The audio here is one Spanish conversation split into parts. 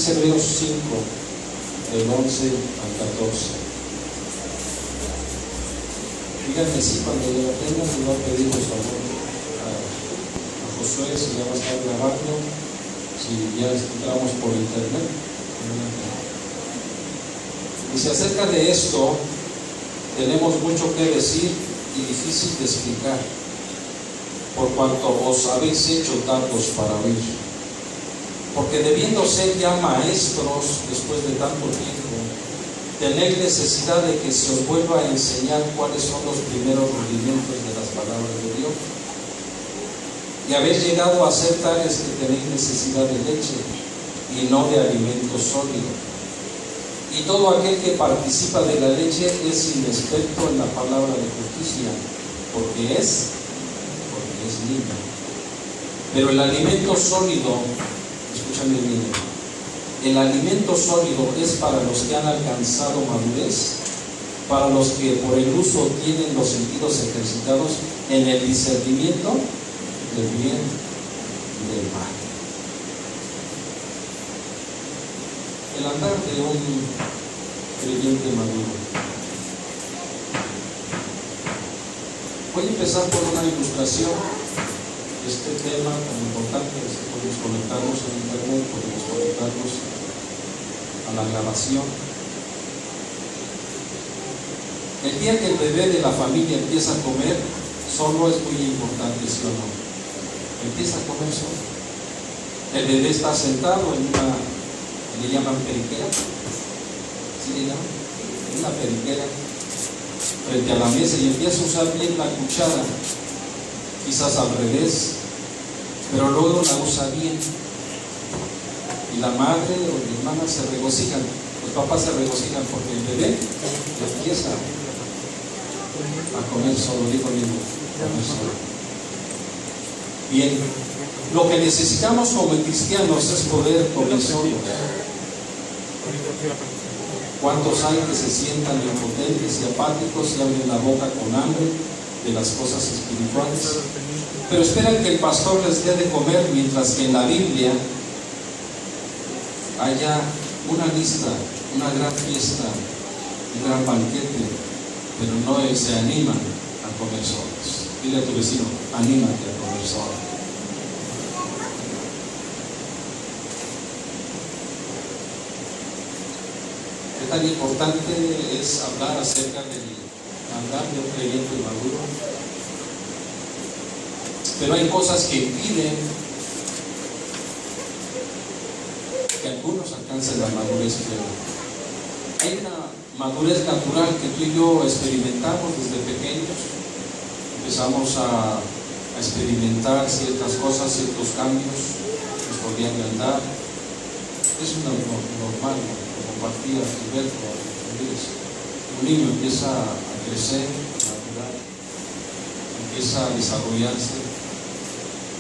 Dice Hebreos 5, del 11 al 14. Díganme si cuando lo tengan, les voy a pedir por favor a Josué si ya va a estar grabando, si ya entramos por internet. Dice: acerca de esto tenemos mucho que decir y difícil de explicar, por cuanto os habéis hecho tardos para oír. Porque debiendo ser ya maestros después de tanto tiempo, tenéis necesidad de que se os vuelva a enseñar cuáles son los primeros rudimentos de las palabras de Dios. Y habéis llegado a ser tales que tenéis necesidad de leche y no de alimento sólido. Y todo aquel que participa de la leche es inexperto en la palabra de justicia, porque es niño. Pero el alimento sólido, escúchame bien, el alimento sólido es para los que han alcanzado madurez, para los que por el uso tienen los sentidos ejercitados en el discernimiento del bien y del mal. El andar de un creyente maduro. Voy a empezar por una ilustración de este tema tan importante. Podemos conectarnos a internet, podemos conectarnos a la grabación. El día que el bebé de la familia empieza a comer solo es muy importante, ¿sí o no? Empieza a comer solo. El bebé está sentado en una, le llaman periquera, ¿sí le llaman? Una periquera, frente a la mesa, y empieza a usar bien la cuchara, quizás al revés, pero luego la usa bien. Y la madre o la hermana se regocijan, los papás se regocijan porque el bebé empieza a comer solo, digo bien, comer solo. Bien, lo que necesitamos como cristianos es poder comer solos. ¿Cuántos hay que se sientan impotentes y apáticos y abren la boca con hambre de las cosas espirituales? Pero esperan que el pastor les dé de comer, mientras que en la Biblia haya una lista, una gran fiesta, un gran banquete, pero no se animan a comer solos. Dile a tu vecino: anímate a comer solo. ¿Qué tan importante es hablar acerca del andar de un creyente maduro? Pero hay cosas que impiden que algunos alcancen la madurez plena. Hay una madurez natural que tú y yo experimentamos desde pequeños. Empezamos a experimentar ciertas cosas, ciertos cambios, nos podían andar. Es normal, lo compartía Gilberto. Un niño empieza a crecer, a madurar, empieza a desarrollarse,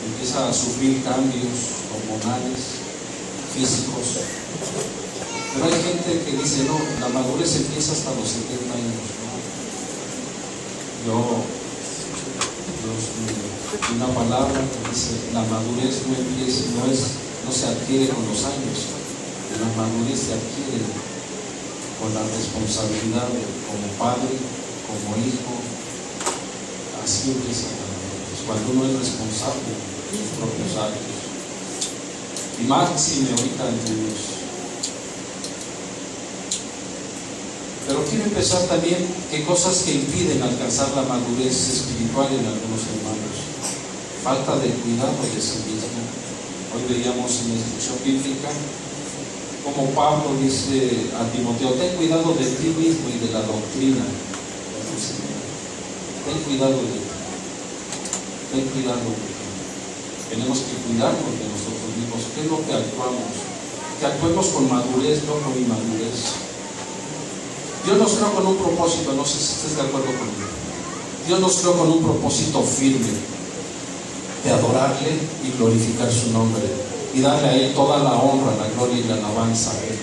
empieza a sufrir cambios hormonales, físicos. Pero hay gente que dice: no, la madurez empieza hasta los 70 años. ¿No? Una palabra que dice: la madurez no empieza, no se adquiere con los años. La madurez se adquiere con la responsabilidad como padre, como hijo. Así empieza la madurez, cuando uno es responsable de sus propios actos. Y máxime ahorita entre Dios. Pero quiero empezar también qué cosas que impiden alcanzar la madurez espiritual en algunos hermanos. Falta de cuidado de sí mismo. Hoy veíamos en la instrucción bíblica como Pablo dice a Timoteo: ten cuidado de ti mismo y de la doctrina. Ten cuidado de ti. Ten cuidado de ti. Tenemos que cuidarnos de nosotros mismos. ¿Qué es lo que actuamos? Que actuemos con madurez, no con inmadurez. Dios nos creó con un propósito, no sé si estés de acuerdo conmigo. Dios nos creó con un propósito firme de adorarle y glorificar su nombre y darle a Él toda la honra, la gloria y la alabanza a Él,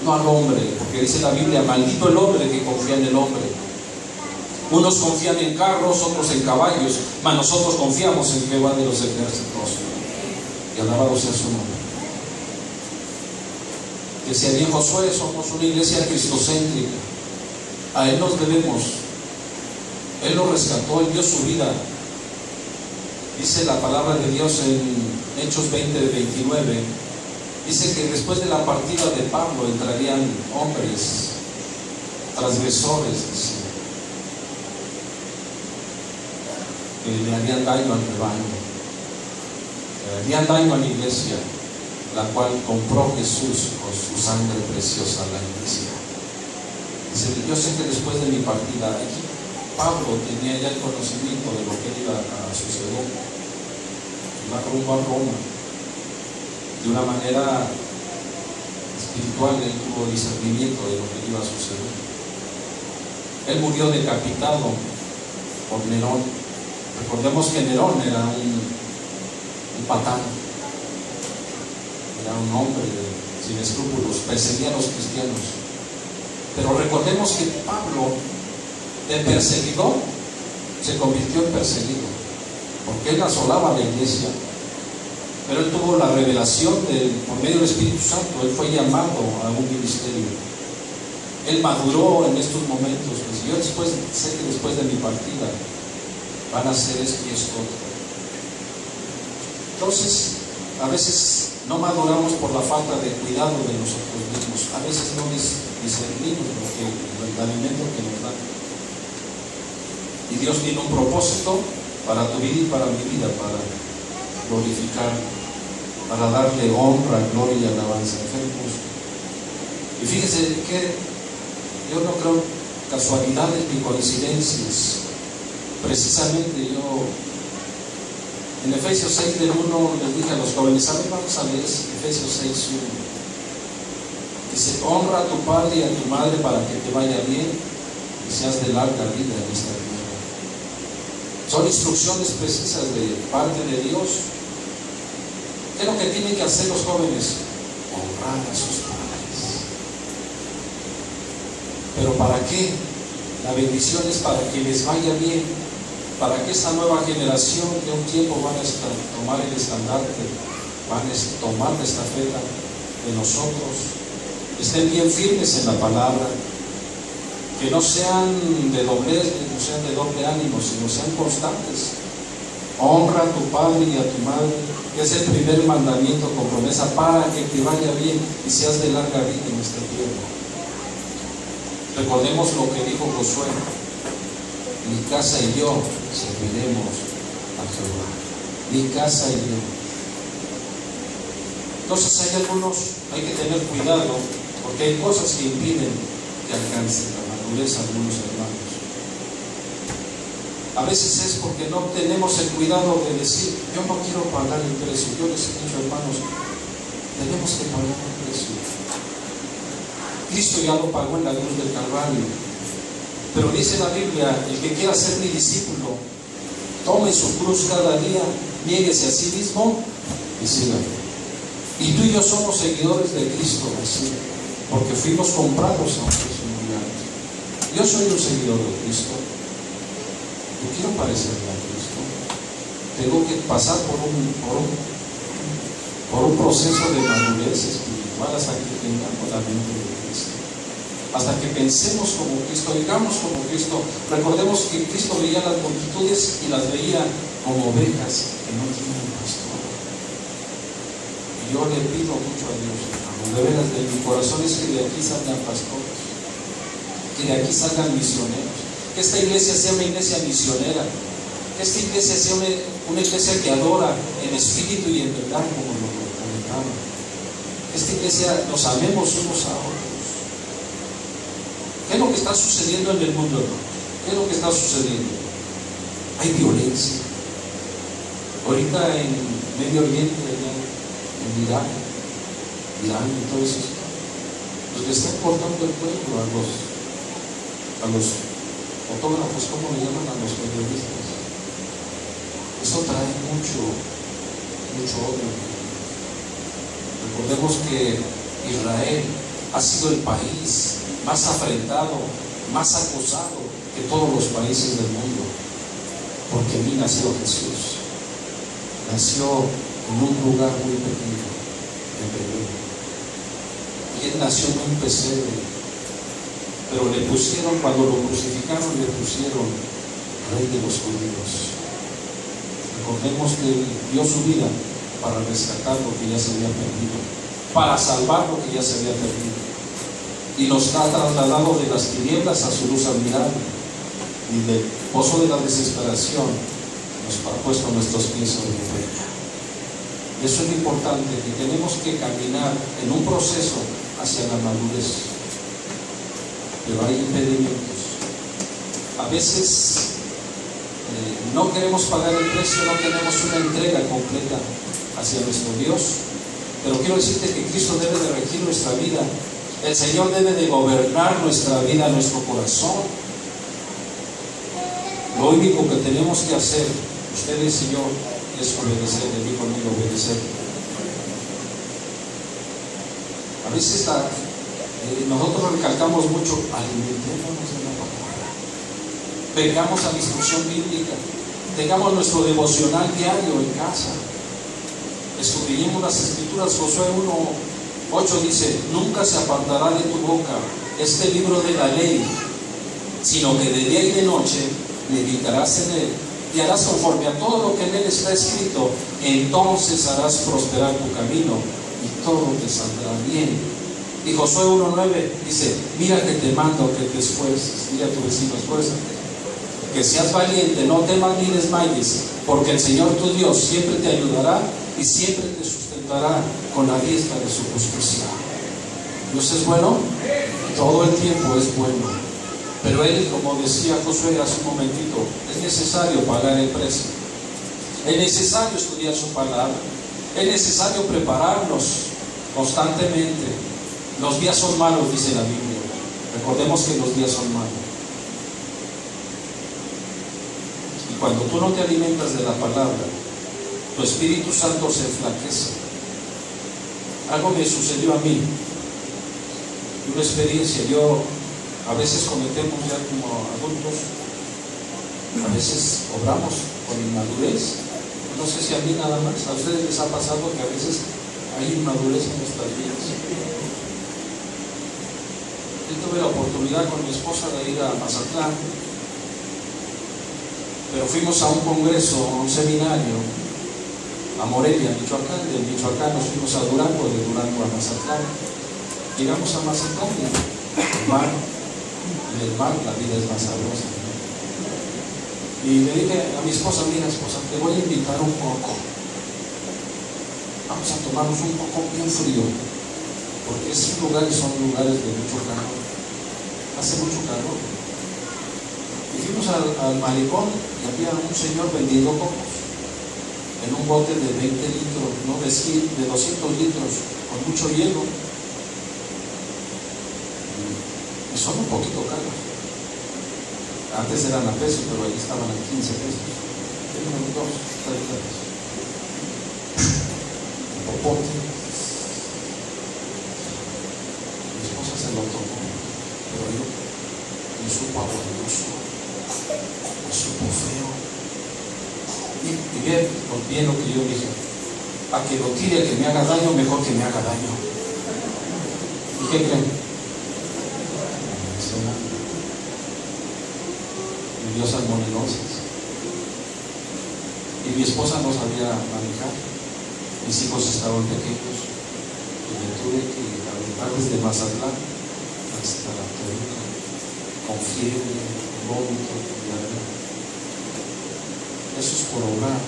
no al hombre, porque dice la Biblia: maldito el hombre que confía en el hombre. Unos confían en carros, otros en caballos, mas nosotros confiamos en Jehová de los ejércitos. Y alabado sea su nombre. Decía bien Josué, somos una iglesia cristocéntrica. A Él nos debemos. Él nos rescató, Él dio su vida. Dice la palabra de Dios en Hechos 20:29. Dice que después de la partida de Pablo entrarían hombres transgresores, dice, que le harían daño al rebaño, le harían daño a la iglesia, la cual compró Jesús con su sangre preciosa a la iglesia. Dice, yo sé que después de mi partida, aquí Pablo tenía ya el conocimiento de lo que iba a suceder. Iba rumbo a Roma. De una manera espiritual, él tuvo discernimiento de lo que iba a suceder. Él murió decapitado por Nerón. Recordemos que Nerón era un patán, era un hombre sin escrúpulos, perseguía a los cristianos. Pero recordemos que Pablo, de perseguidor, se convirtió en perseguido, porque él asolaba a la iglesia. Pero él tuvo la revelación por medio del Espíritu Santo. Él fue llamado a un ministerio. Él maduró en estos momentos. Pues yo sé que después de mi partida van a hacer esto y esto. Entonces, a veces no maduramos por la falta de cuidado de nosotros mismos. A veces no discernimos el alimento que nos dan. Y Dios tiene un propósito para tu vida y para mi vida, para glorificar, para darle honra, gloria y alabanza. Y fíjense que yo no creo casualidades ni coincidencias. Precisamente yo en Efesios 6 del 1 les dije a los jóvenes, a ver, vamos a leer Efesios 6, 1. Dice, honra a tu padre y a tu madre para que te vaya bien y seas de larga vida en esta tierra. Son instrucciones precisas de parte de Dios. ¿Qué es lo que tienen que hacer los jóvenes? Honrar a sus padres. ¿Pero para qué? La bendición es para que les vaya bien, para que esta nueva generación de un tiempo van a tomar el estandarte, van a tomar la estafeta de nosotros, estén bien firmes en la palabra, que no sean de doblez, no sean de doble ánimo, sino sean constantes. Honra a tu padre y a tu madre, que es el primer mandamiento con promesa para que te vaya bien y seas de larga vida en este tiempo. Recordemos lo que dijo Josué: mi casa y yo serviremos a Jehová. Mi casa y yo. Entonces hay que tener cuidado, porque hay cosas que impiden que alcance la madurez a algunos hermanos. A veces es porque no tenemos el cuidado de decir, yo no quiero pagar el precio. Yo les he dicho, hermanos, tenemos que pagar el precio. Cristo ya lo pagó en la cruz del Calvario. Pero dice la Biblia, el que quiera ser mi discípulo, tome su cruz cada día, niéguese a sí mismo y sígame. Y tú y yo somos seguidores de Cristo, así, porque fuimos comprados a un precio muy alto. Yo soy un seguidor de Cristo. Yo quiero parecerme a Cristo. Tengo que pasar por un proceso de madurez espiritual hasta que tengamos la mente de Cristo. Hasta que pensemos como Cristo, digamos como Cristo. Recordemos que Cristo veía las multitudes y las veía como ovejas que no tienen pastor. Y yo le pido mucho a Dios, de veras, de mi corazón, es que de aquí salgan pastores, que de aquí salgan misioneros, que esta iglesia sea una iglesia misionera, que esta iglesia sea una iglesia que adora en espíritu y en verdad, como lo comentaba. Que esta iglesia nos amemos unos a otros. ¿Qué es lo que está sucediendo en el mundo, hermanos? ¿Qué es lo que está sucediendo? Hay violencia. Ahorita en Medio Oriente, en Irak y todo eso, los que están cortando el pueblo a los fotógrafos, ¿cómo le llaman? A los periodistas. Eso trae mucho odio. Recordemos que Israel ha sido el país más afrentado, más acusado que todos los países del mundo, porque en mí nació Jesús. Nació en un lugar muy pequeño, en Belén. Y Él nació en un pesebre, pero le pusieron, cuando lo crucificaron, le pusieron Rey de los Judíos. Recordemos que Él dio su vida para rescatar lo que ya se había perdido, para salvar lo que ya se había perdido, y nos ha trasladado de las tinieblas a su luz admirable, y del pozo de la desesperación nos ha puesto nuestros pies sobre peña. Eso es lo importante, que tenemos que caminar en un proceso hacia la madurez, pero hay impedimentos. A veces no queremos pagar el precio, no tenemos una entrega completa hacia nuestro Dios, pero quiero decirte que Cristo debe de regir nuestra vida. El Señor debe de gobernar nuestra vida, nuestro corazón. Lo único que tenemos que hacer, ustedes y yo, es obedecer. Le digo conmigo, obedecer. A veces nosotros recalcamos mucho, alimentémonos de la palabra, vengamos a la instrucción bíblica, tengamos nuestro devocional diario en casa, escudriñemos las Escrituras. Josué 1:8 dice: nunca se apartará de tu boca este libro de la ley, sino que de día y de noche meditarás en él, y harás conforme a todo lo que en él está escrito. Entonces harás prosperar tu camino y todo te saldrá bien. Y Josué 1:9 dice: mira que te mando que te esfuerces. Dile a tu vecino: esfuérzate, que seas valiente, no temas ni desmayes, porque el Señor tu Dios siempre te ayudará y siempre te sustentará con la diestra de su justicia. Dios es bueno, todo el tiempo es bueno, pero Él, como decía Josué hace un momentito, es necesario pagar el precio, es necesario estudiar su palabra, es necesario prepararnos constantemente. Los días son malos, dice la Biblia. Recordemos que los días son malos. Y cuando tú no te alimentas de la palabra, tu Espíritu Santo se enflaquece. Algo me sucedió a mí, una experiencia. Yo a veces cometemos ya como adultos, a veces obramos con inmadurez. No sé si a mí nada más, a ustedes les ha pasado que a veces hay inmadurez en nuestras vidas. Yo tuve la oportunidad con mi esposa de ir a Mazatlán, pero fuimos a un congreso, a un seminario, a Morelia, Michoacán. De Michoacán nos fuimos a Durango, de Durango a Mazatlán. Llegamos a Mazatlán y en el mar la vida es más sabrosa, ¿no? Y le dije a mi esposa: mira, esposa, te voy a invitar un coco. Vamos a tomarnos un coco bien frío, porque esos lugares son lugares de mucho calor, hace mucho calor. Y fuimos al malecón y había un señor vendiendo cocos en un bote de 20 litros, no de 200 litros, con mucho hielo, y son un poquito caros. Antes eran a pesos, pero ahí estaban a 15 pesos. Tengo 2, 3 pesos. Popote. Mi esposa se lo tomó, pero yo me supo aguardoso, me supo feo. Y bien lo que yo dije: a que lo tire, que me haga daño, mejor que me haga daño. ¿Y qué creen? Me dio salmonellosis. Y mi esposa no sabía manejar. Mis hijos estaban pequeños y me tuve que arribar desde Mazatlán hasta la Toluca, con fiebre, vómito, diarrea. Eso es por obrar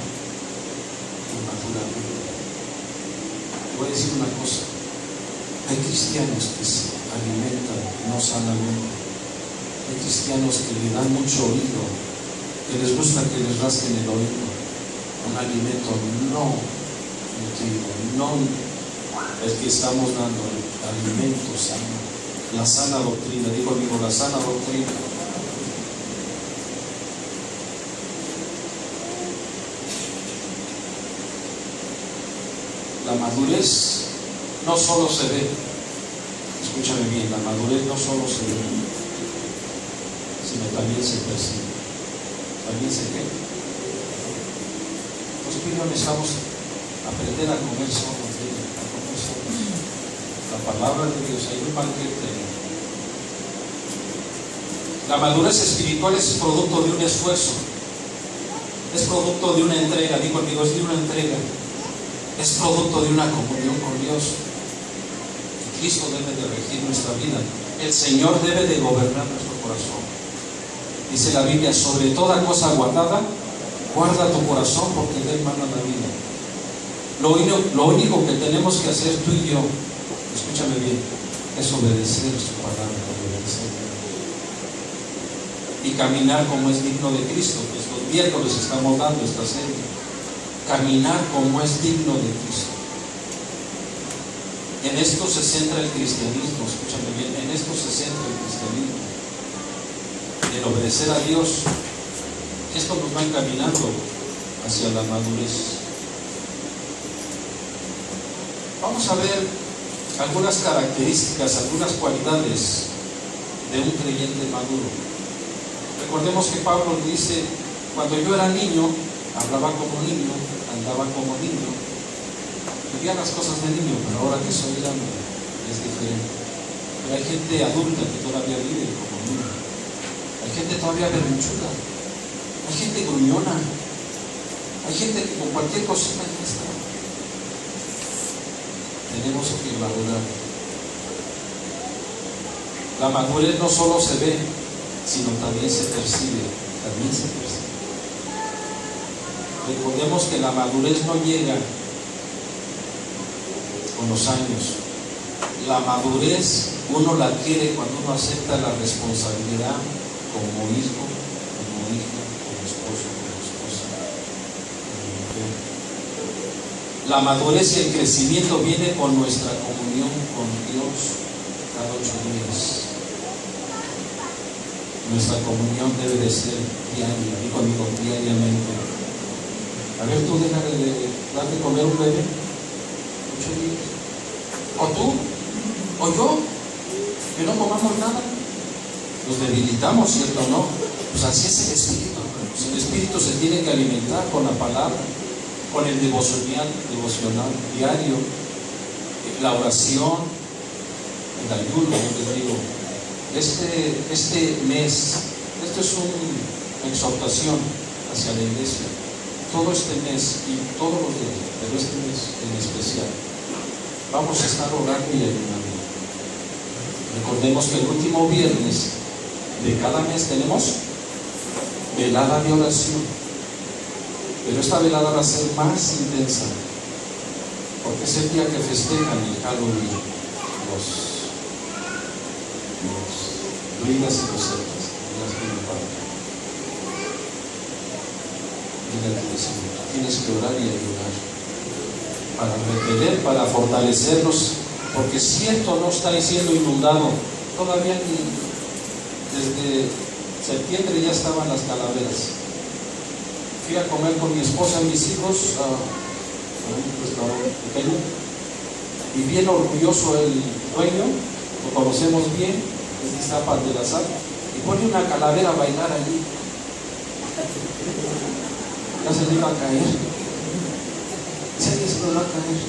inmaduramente. Voy a decir una cosa: hay cristianos que se alimentan no sanamente, hay cristianos que le dan mucho oído, que les gusta que les rasquen el oído, un alimento no, el que estamos dando, el alimento sano, la sana doctrina. Digo amigo, la sana doctrina. La madurez no solo se ve, escúchame bien, la madurez no solo se ve, sino también se percibe, también se ve. Los pibes necesitamos aprender a comer solos, a comer solos. la palabra de Dios, hay un banquete. La madurez espiritual es producto de un esfuerzo, es producto de una entrega. Digo conmigo, es de una entrega, es producto de una comunión con Dios. Y Cristo debe de regir nuestra vida, el Señor debe de gobernar nuestro corazón. Dice la Biblia, sobre toda cosa guardada, guarda tu corazón, porque de él mana la vida. Lo único que tenemos que hacer tú y yo, escúchame bien, es obedecer su palabra, obedecer y caminar como es digno de Cristo. Pues los miércoles estamos dando esta serie, caminar como es digno de Cristo. En esto se centra el cristianismo, escúchame bien, en esto se centra el cristianismo, en obedecer a Dios. Esto nos va encaminando hacia la madurez. Vamos a ver algunas características, algunas cualidades de un creyente maduro. Recordemos que Pablo dice, cuando yo era niño, hablaba como niño, andaba como niño, vivía las cosas de niño, pero ahora que soy grande es diferente. Pero hay gente adulta que todavía vive como niño, hay gente todavía berrinchuda, hay gente gruñona, hay gente que con cualquier cosita ya está. Tenemos que madurar. La madurez no solo se ve, sino también se percibe. También se percibe. Recordemos que la madurez no llega con los años. La madurez uno la adquiere cuando uno acepta la responsabilidad como hijo, como hija, como esposo, como esposa, como mujer. La madurez y el crecimiento viene con nuestra comunión con Dios cada 8 días. Nuestra comunión debe de ser diaria, digo amigo, diariamente. A ver, tú deja de dar de comer un bebé 8 días. O tú, o yo, que no comamos nada. Nos debilitamos, ¿cierto o no? Pues así es el espíritu. Pues el espíritu se tiene que alimentar con la palabra, con el devocional diario, la oración, el ayuno. Yo les digo, este mes, esto es una exhortación hacia la iglesia. Todo este mes y todos los días, pero este mes en especial, vamos a estar orando y ayunando. Recordemos que el último viernes de cada mes tenemos velada de oración. Pero esta velada va a ser más intensa, porque es el día que festejan el Halloween los druidas y los celtas. Tienes que orar y ayudar para repeler, para fortalecernos, porque cierto no está siendo inundado. Todavía desde septiembre ya estaban las calaveras. Fui a comer con mi esposa y mis hijos a un restaurante pequeño, y bien orgulloso el dueño, lo conocemos bien, es de Iztapa de la Sal, y pone una calavera a bailar allí. Ya se le iba a caer, se le va a caer.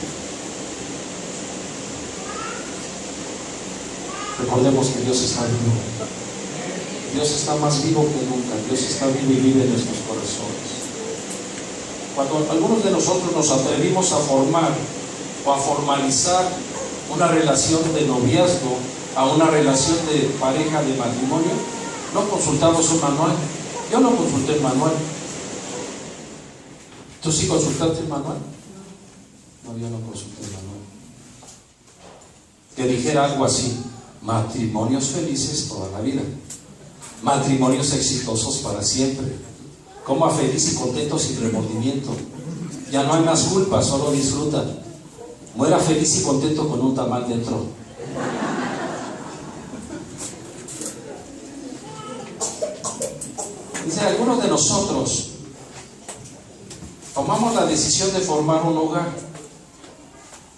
Recordemos que Dios está vivo. Dios está más vivo que nunca. Dios está vivo y vive en nuestros corazones. Cuando algunos de nosotros nos atrevimos a formar o a formalizar una relación de noviazgo a una relación de pareja, de matrimonio, no consultamos un manual. Yo no consulté el manual. ¿Tú sí consultaste el manual? No, yo no consulté el manual. Que dijera algo así: matrimonios felices toda la vida, matrimonios exitosos para siempre, coma feliz y contento sin remordimiento, ya no hay más culpa, solo disfruta, muera feliz y contento con un tamal dentro. Dice, algunos de nosotros tomamos la decisión de formar un hogar.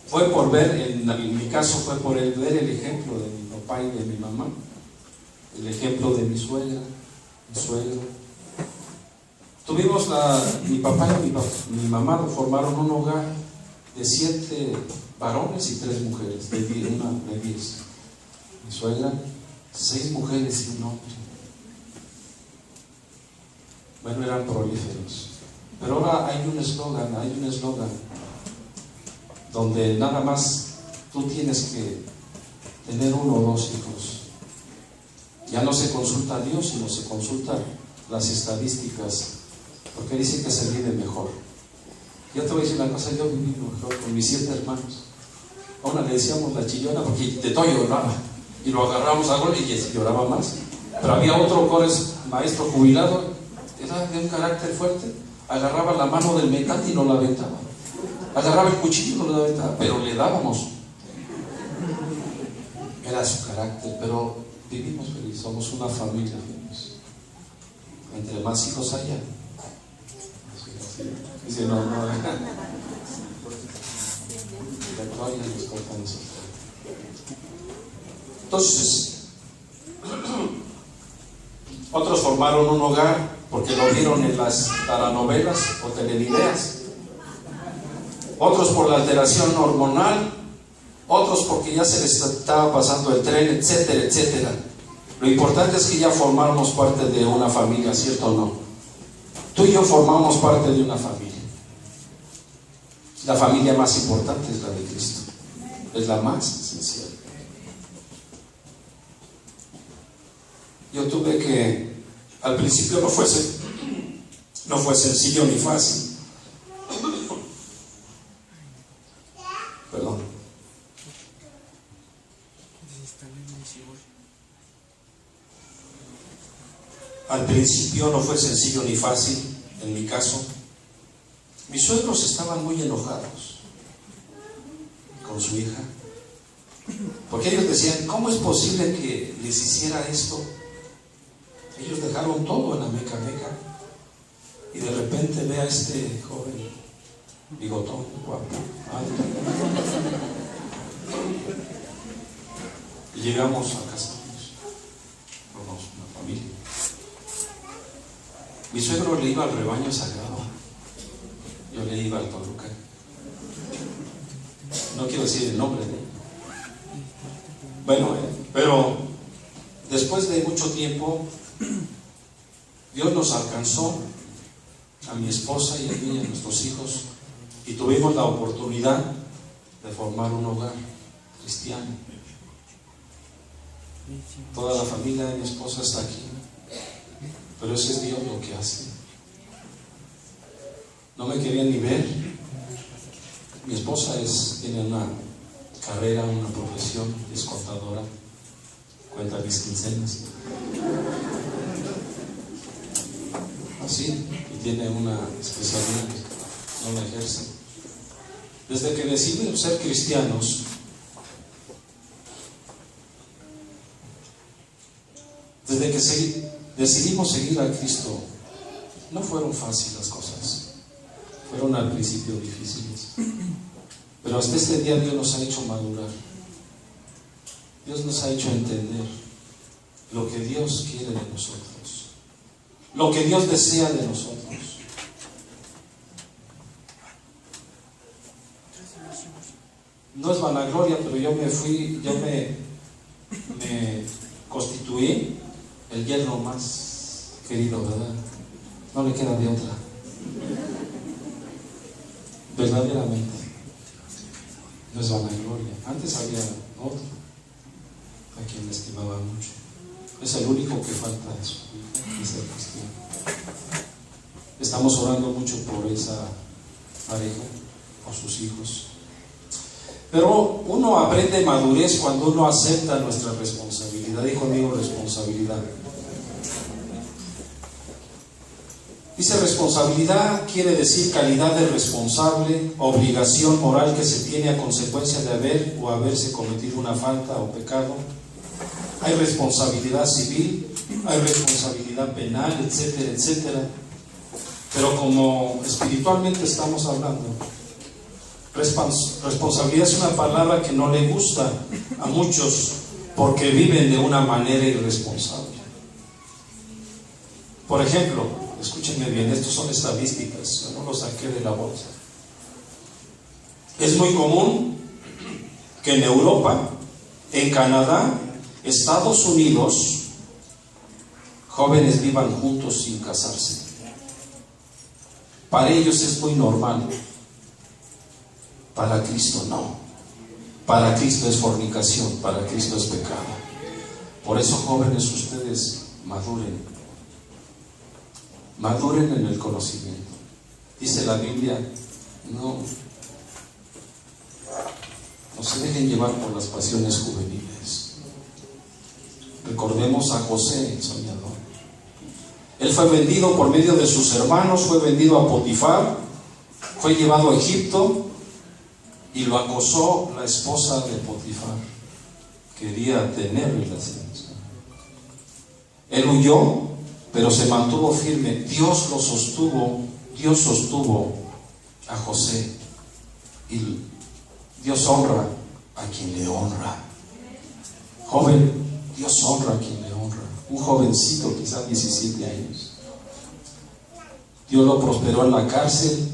Fue por ver, en mi caso fue por ver el ejemplo de mi papá y de mi mamá, el ejemplo de mi suegra, mi suegro. Tuvimos mi papá y mi mamá formaron un hogar, de 7 varones y 3 mujeres, de 10. Mi suegra, 6 mujeres y un hombre. Bueno, eran prolíferos. Pero ahora hay un eslogan donde nada más tú tienes que tener 1 o 2 hijos. Ya no se consulta a Dios, sino se consulta las estadísticas, porque dice que se vive mejor. Yo te voy a decir una cosa, yo viví mejor con mis 7 hermanos. A una le decíamos la chillona porque de todo lloraba, y lo agarramos a gol y lloraba más. Pero había otro maestro jubilado, era de un carácter fuerte, agarraba la mano del mecate y no la aventaba, agarraba el cuchillo y no la aventaba, pero le dábamos. Era su carácter, pero vivimos feliz, somos una familia feliz. Entre más hijos haya, dice no, la gloria nos toca a nosotros. Entonces, otros formaron un hogar porque lo vieron en las telenovelas o telenovelas, otros por la alteración hormonal, otros porque ya se les estaba pasando el tren, etcétera, etcétera. Lo importante es que ya formamos parte de una familia, ¿cierto o no? Tú y yo formamos parte de una familia. La familia más importante es la de Cristo, es la más esencial. Yo tuve que, al principio no fue sencillo ni fácil. Perdón. Al principio no fue sencillo ni fácil, en mi caso. Mis suegros estaban muy enojados con su hija, porque ellos decían, ¿cómo es posible que les hiciera esto? Ellos dejaron todo en la Meca y de repente ve a este joven bigotón, guapo, alto, y llegamos a casarnos, formamos una familia. Mi suegro le iba al rebaño sagrado, yo le iba al Toluca. No quiero decir el nombre de él. Bueno, pero después de mucho tiempo, Dios nos alcanzó, a mi esposa y a mí, a nuestros hijos, y tuvimos la oportunidad de formar un hogar cristiano. Toda la familia de mi esposa está aquí, pero ese es Dios lo que hace. No me querían ni ver. Mi esposa tiene una carrera, una profesión, es contadora, cuenta mis quincenas. Así, y tiene una especialidad, no la ejerce. Desde que decidimos ser cristianos, desde que decidimos seguir a Cristo, no fueron fáciles las cosas. Fueron al principio difíciles, pero hasta este día Dios nos ha hecho madurar. Dios nos ha hecho entender lo que Dios quiere de nosotros, lo que Dios desea de nosotros. No es vanagloria, pero yo me constituí el yerno más querido, ¿verdad? No le queda de otra. Verdaderamente. No es vanagloria. Antes había otro a quien me estimaba mucho. Es el único que falta de su vida, de ser cristiano. Estamos orando mucho por esa pareja, por sus hijos. Pero uno aprende madurez cuando uno acepta nuestra responsabilidad. Dijo conmigo responsabilidad. Dice responsabilidad quiere decir calidad de responsable, obligación moral que se tiene a consecuencia de haber o haberse cometido una falta o pecado. Hay responsabilidad civil, hay responsabilidad penal, etcétera, etcétera. Pero como espiritualmente estamos hablando, responsabilidad es una palabra que no le gusta a muchos porque viven de una manera irresponsable. Por ejemplo, escúchenme bien, estos son estadísticas, yo no los saqué de la bolsa. Es muy común que en Europa, en Canadá, Estados Unidos, jóvenes vivan juntos sin casarse. Para ellos es muy normal. Para Cristo no. Para Cristo es fornicación, para Cristo es pecado. Por eso, jóvenes, ustedes maduren. Maduren en el conocimiento. Dice la Biblia, no se dejen llevar por las pasiones juveniles. Recordemos a José, el soñador. Él fue vendido por medio de sus hermanos, fue vendido a Potifar, fue llevado a Egipto y lo acosó la esposa de Potifar. Quería tener relaciones. Él huyó, pero se mantuvo firme. Dios lo sostuvo, Dios sostuvo a José. Y Dios honra a quien le honra. Joven, Dios honra a quien le honra. Un jovencito, quizás 17 años. Dios lo prosperó en la cárcel.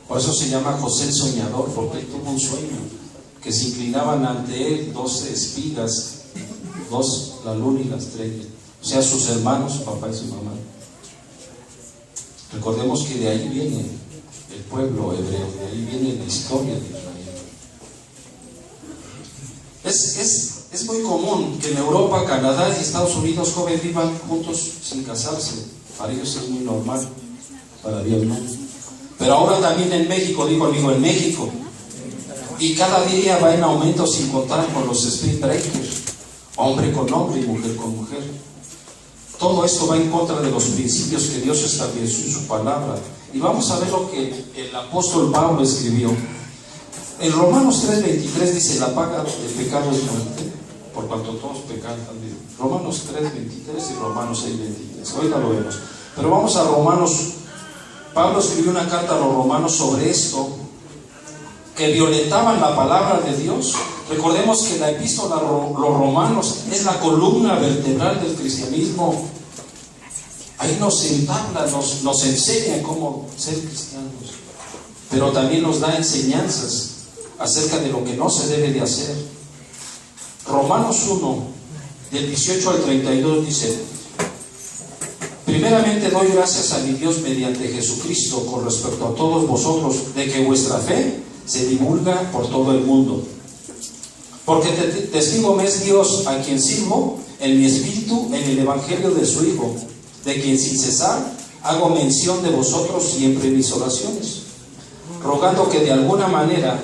Por eso se llama José el soñador, porque él tuvo un sueño, que se inclinaban ante él 12 espigas, la luna y la estrella, o sea, sus hermanos, su papá y su mamá. Recordemos que de ahí viene el pueblo hebreo, de ahí viene la historia de Israel. Es muy común que en Europa, Canadá y Estados Unidos jóvenes vivan juntos sin casarse. Para ellos es muy normal, para Dios no. Pero ahora también en México, digo amigo, en México, y cada día va en aumento sin contar con los spring breakers, hombre con hombre y mujer con mujer. Todo esto va en contra de los principios que Dios estableció en su palabra. Y vamos a ver lo que el apóstol Pablo escribió. En Romanos 3:23 dice, la paga del pecado es muerte, por cuanto todos pecan también. Romanos 3:23 y Romanos 6:23. Ahorita lo vemos. Pero vamos a Romanos. Pablo escribió una carta a los romanos sobre esto, que violentaban la palabra de Dios. Recordemos que la epístola a los romanos es la columna vertebral del cristianismo. Ahí nos entabla, nos enseña cómo ser cristianos, pero también nos da enseñanzas acerca de lo que no se debe de hacer. Romanos 1, del 18 al 32 dice: primeramente doy gracias a mi Dios mediante Jesucristo con respecto a todos vosotros, de que vuestra fe se divulga por todo el mundo. Porque testigo me es Dios, a quien sirvo en mi espíritu en el evangelio de su Hijo, de quien sin cesar hago mención de vosotros siempre en mis oraciones, rogando que de alguna manera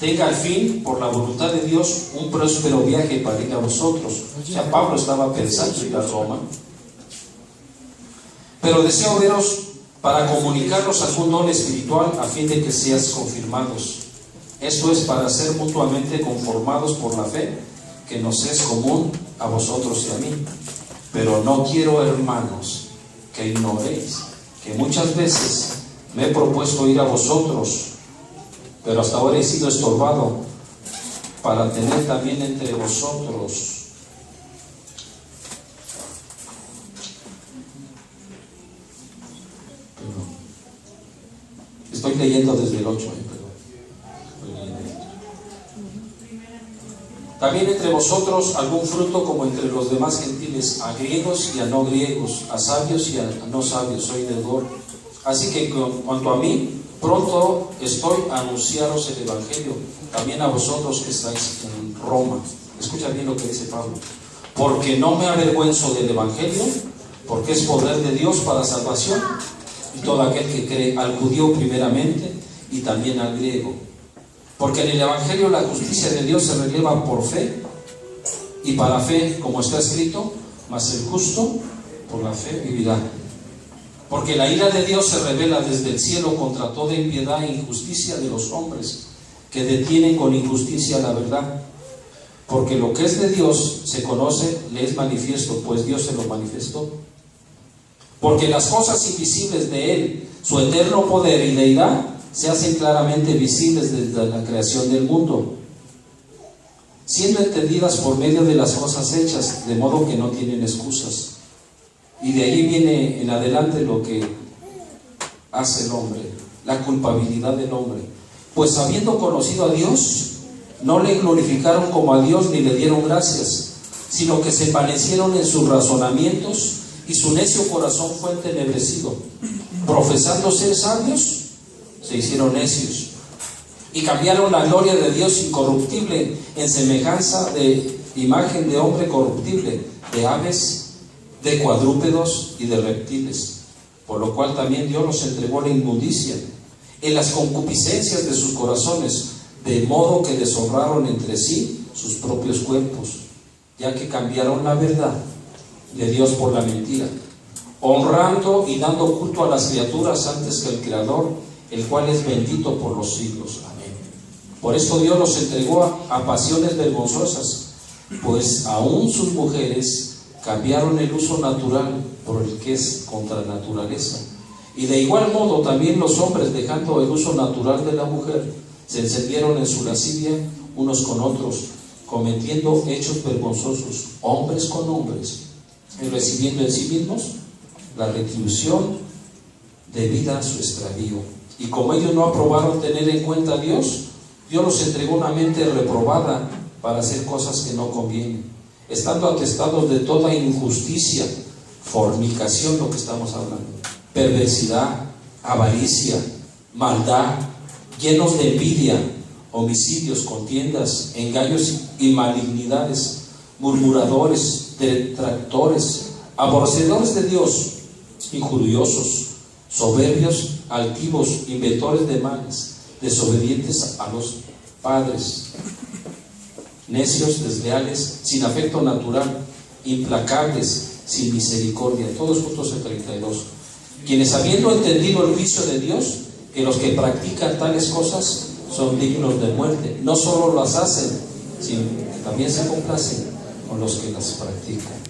tenga al fin, por la voluntad de Dios, un próspero viaje para ir a vosotros. O sea, Pablo estaba pensando ir a Roma. Pero deseo veros para comunicaros algún don espiritual a fin de que seas confirmados. Esto es para ser mutuamente conformados por la fe que nos es común a vosotros y a mí. Pero no quiero, hermanos, que ignoréis que muchas veces me he propuesto ir a vosotros, pero hasta ahora he sido estorbado para tener también entre vosotros estoy leyendo desde el 8, también entre vosotros algún fruto como entre los demás gentiles, a griegos y a no griegos, a sabios y a no sabios, soy deudor. Así que cuanto a mí, pronto estoy a anunciaros el Evangelio, también a vosotros que estáis en Roma. Escucha bien lo que dice Pablo. Porque no me avergüenzo del Evangelio, porque es poder de Dios para salvación, y todo aquel que cree, al judío primeramente, y también al griego. Porque en el Evangelio la justicia de Dios se revela por fe, y para fe, como está escrito, mas el justo por la fe vivirá. Porque la ira de Dios se revela desde el cielo contra toda impiedad e injusticia de los hombres, que detienen con injusticia la verdad. Porque lo que es de Dios se conoce, le es manifiesto, pues Dios se lo manifestó. Porque las cosas invisibles de Él, su eterno poder y deidad, se hacen claramente visibles desde la creación del mundo, siendo entendidas por medio de las cosas hechas, de modo que no tienen excusas. Y de ahí viene en adelante lo que hace el hombre, la culpabilidad del hombre. Pues habiendo conocido a Dios, no le glorificaron como a Dios ni le dieron gracias, sino que se envanecieron en sus razonamientos y su necio corazón fue entenebrecido. Profesando ser sabios, se hicieron necios y cambiaron la gloria de Dios incorruptible en semejanza de imagen de hombre corruptible, de aves, de cuadrúpedos y de reptiles, por lo cual también Dios los entregó a la inmundicia en las concupiscencias de sus corazones, de modo que deshonraron entre sí sus propios cuerpos, ya que cambiaron la verdad de Dios por la mentira, honrando y dando culto a las criaturas antes que al Creador, el cual es bendito por los siglos. Amén. Por esto Dios los entregó a pasiones vergonzosas, pues aún sus mujeres cambiaron el uso natural por el que es contra naturaleza. Y de igual modo también los hombres, dejando el uso natural de la mujer, se encendieron en su lascivia unos con otros, cometiendo hechos vergonzosos, hombres con hombres, y recibiendo en sí mismos la retribución debida a su extravío. Y como ellos no aprobaron tener en cuenta a Dios, Dios los entregó una mente reprobada para hacer cosas que no convienen, estando atestados de toda injusticia, fornicación, lo que estamos hablando, perversidad, avaricia, maldad, llenos de envidia, homicidios, contiendas, engaños y malignidades, murmuradores, detractores, aborrecedores de Dios, injuriosos, soberbios, altivos, inventores de males, desobedientes a los padres, necios, desleales, sin afecto natural, implacables, sin misericordia. Todos juntos en 32. Quienes, habiendo entendido el juicio de Dios, que los que practican tales cosas son dignos de muerte, no solo las hacen, sino que también se complacen con los que las practican.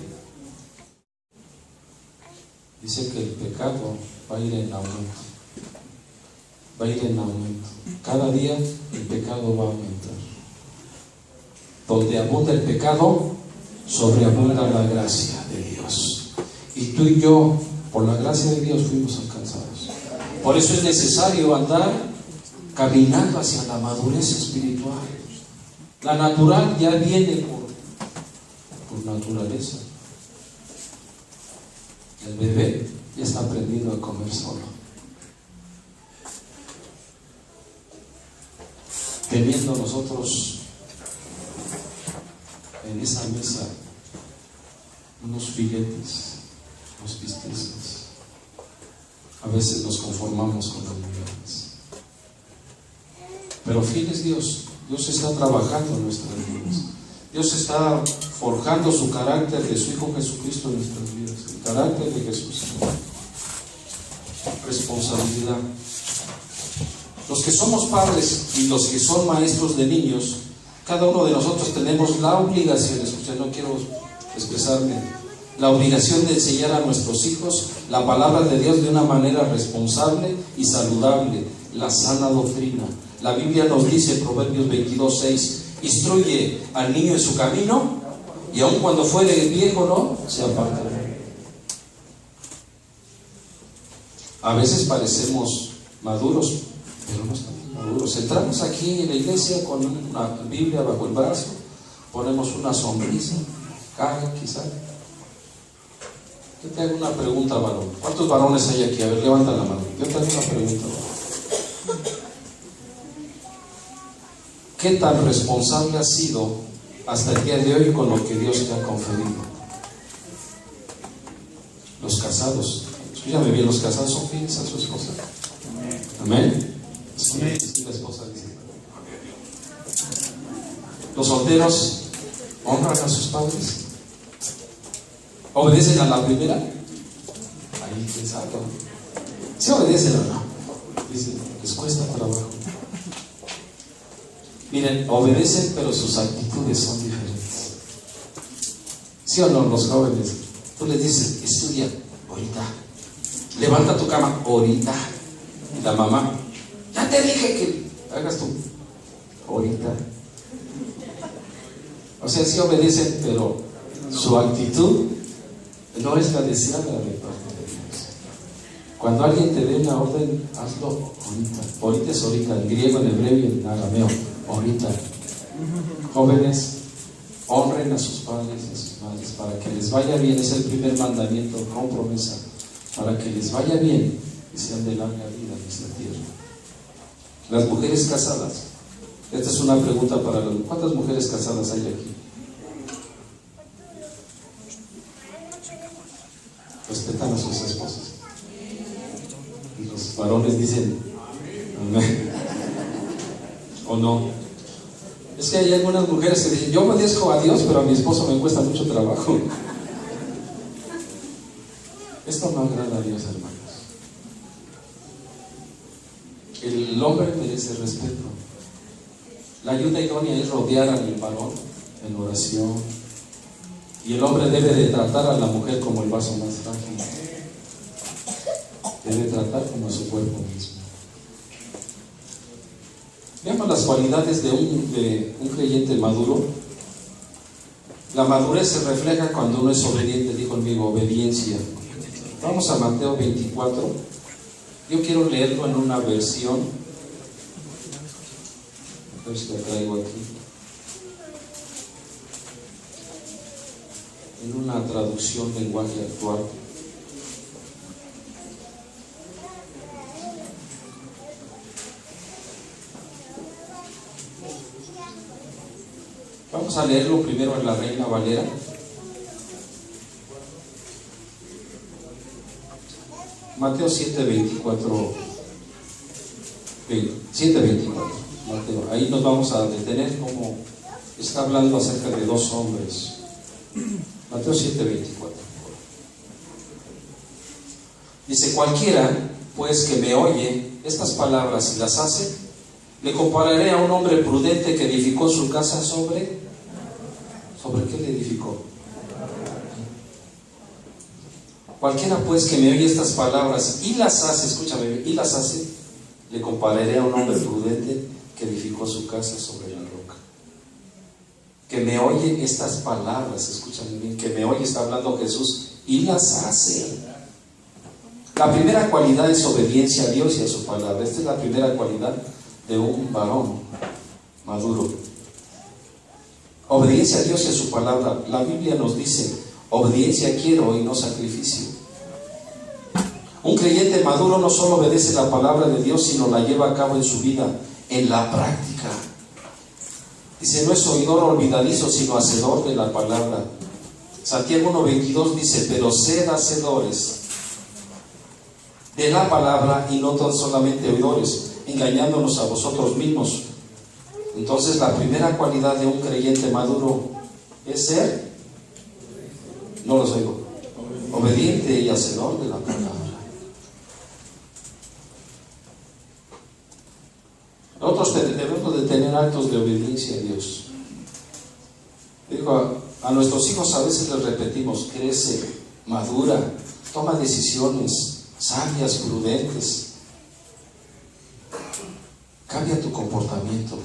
Dice que el pecado va a ir en aumento. Va a ir en aumento. Cada día el pecado va a aumentar. Donde abunda el pecado, sobreabunda la gracia de Dios. Y tú y yo, por la gracia de Dios, fuimos alcanzados. Por eso es necesario andar caminando hacia la madurez espiritual. La natural ya viene por naturaleza. El bebé ya está aprendiendo a comer solo, teniendo nosotros en esa mesa unos filetes, unos bisteces. A veces nos conformamos con los niveles, pero fiel es Dios. Dios está trabajando en nuestras vidas. Dios está forjando su carácter de su Hijo Jesucristo en nuestras vidas. El carácter de Jesús. Responsabilidad. Los que somos padres y los que son maestros de niños, cada uno de nosotros tenemos la obligación, escucha, no quiero expresarme, la obligación de enseñar a nuestros hijos la palabra de Dios de una manera responsable y saludable, la sana doctrina. La Biblia nos dice en Proverbios 22:6, instruye al niño en su camino y aun cuando fuere viejo no se apartará. A veces parecemos maduros, pero no estamos maduros. Entramos aquí en la iglesia con una Biblia bajo el brazo, ponemos una sonrisa, cara quizá. Yo te hago una pregunta, varón. ¿Cuántos varones hay aquí? A ver, levanta la mano. Yo te hago una pregunta, varón. ¿Qué tan responsable has sido hasta el día de hoy con lo que Dios te ha conferido? Los casados, escúchame bien, los casados son fieles a su esposa. Amén. Sí, la esposa dice. Los solteros honran a sus padres. ¿Obedecen a la primera? Ahí pensando. ¿Sí obedecen o no? Dicen, les cuesta trabajo. Miren, obedecen, pero sus actitudes son diferentes. ¿Sí o no, los jóvenes? Tú les dices, estudia ahorita, levanta tu cama ahorita. Y la mamá, ya te dije que hagas tú ahorita. O sea, sí obedecen, pero su actitud no es la deseada de parte de Dios. Cuando alguien te dé una orden, hazlo ahorita. Ahorita es ahorita, en griego, en hebreo y en arameo. Ahorita. Jóvenes, honren a sus padres y a sus madres para que les vaya bien. Es el primer mandamiento con promesa. Para que les vaya bien y sean de larga vida en esta tierra. Las mujeres casadas. Esta es una pregunta para las... ¿Cuántas mujeres casadas hay aquí? Respetan a sus esposas. Y los varones dicen amén. ¿O no? Es que hay algunas mujeres que dicen, yo obedezco a Dios, pero a mi esposo me cuesta mucho trabajo. Esto no agrada a Dios, hermanos. El hombre merece respeto. La ayuda idónea es rodear al varón en oración. Y el hombre debe de tratar a la mujer como el vaso más frágil. Debe tratar como a su cuerpo mismo. Veamos las cualidades de un creyente maduro. La madurez se refleja cuando uno es obediente. Dijo conmigo, obediencia. Vamos a Mateo 24. Yo quiero leerlo en una versión. A ver si la traigo aquí. En una traducción lenguaje actual. Vamos a leerlo primero en la Reina Valera. Mateo 7:24. 7:24. Mateo. Ahí nos vamos a detener como está hablando acerca de dos hombres. Mateo 7:24. Dice, cualquiera pues que me oye estas palabras y las hace, le compararé a un hombre prudente que edificó su casa ¿sobre qué le edificó? Cualquiera pues que me oye estas palabras y las hace, escúchame, y las hace, le compararé a un hombre prudente que edificó su casa sobre la roca. Que me oye estas palabras, escúchame bien, que me oye, está hablando Jesús, y las hace. La primera cualidad es obediencia a Dios y a su palabra. Esta es la primera cualidad de un varón maduro. Obediencia a Dios y a su palabra. La Biblia nos dice, obediencia quiero y no sacrificio. Un creyente maduro no solo obedece la palabra de Dios, sino la lleva a cabo en su vida, en la práctica. Dice, no es oidor olvidadizo, sino hacedor de la palabra. Santiago 1:22 dice, pero sed hacedores de la palabra y no tan solamente oidores, engañándonos a vosotros mismos. Entonces la primera cualidad de un creyente maduro es ser, no los oigo, obediente y hacedor de la palabra. Nosotros debemos de tener actos de obediencia a Dios. Digo, a nuestros hijos a veces les repetimos, crece, madura, toma decisiones sabias, prudentes. Cambia tu comportamiento.